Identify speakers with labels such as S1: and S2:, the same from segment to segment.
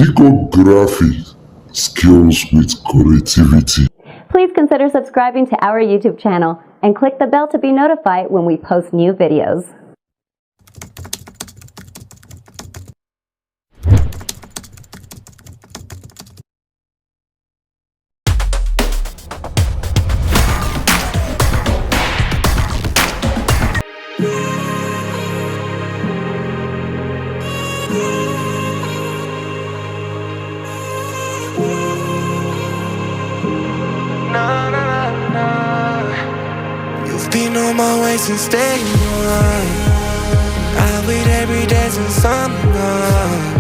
S1: Photography skills with creativity.
S2: Please consider subscribing to our YouTube channel and click the bell to be notified when we post new videos.
S3: You've been on my way since day one. I wait every day since I'm gone.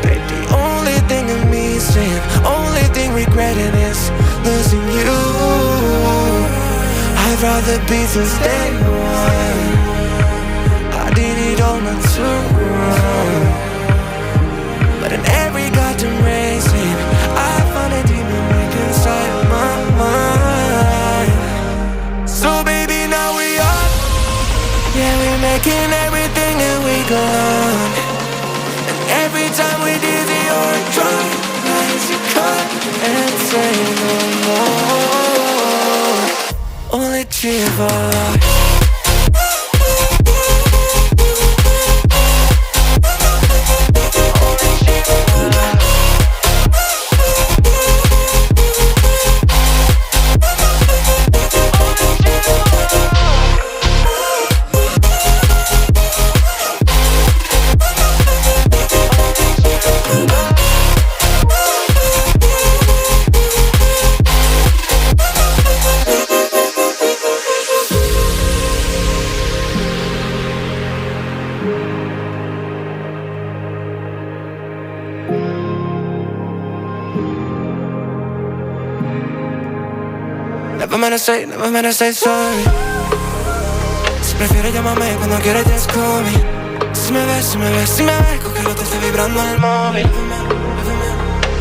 S3: Babe, the only thing in me saying, only thing regretting is losing you. I'd rather be since day one. I did it all not too wrong, but in every goddamn racing, I found a demon like inside my mind. So baby, now we are, yeah, we're making everything and we go on. And every time we dizzy or drunk, nights you come and say no more. Only cheer for life. Never meant to say sorry. Si prefieres llámame cuando quieras just call me. Si me ves, con que no te esté vibrando el móvil.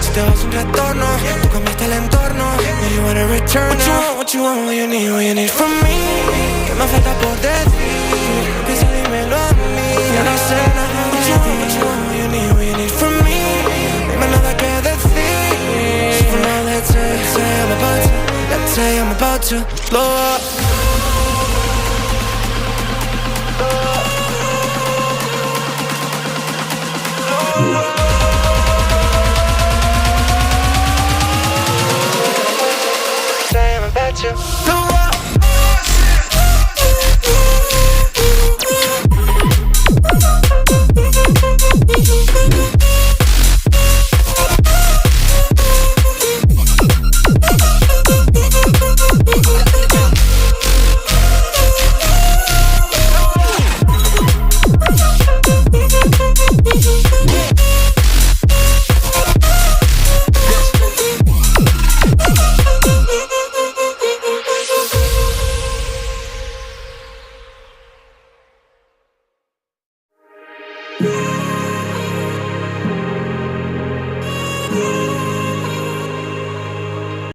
S3: Si te vas un retorno, tú cambiaste el entorno. Do you wanna return now? What you want, what you need from me. ¿Qué me falta por decir? Empieza dímelo a mí. Yo no sé nada de ti. What you want, what you need from me. Dime nada que decir. So now let's say I'm about to blow up. Blow up.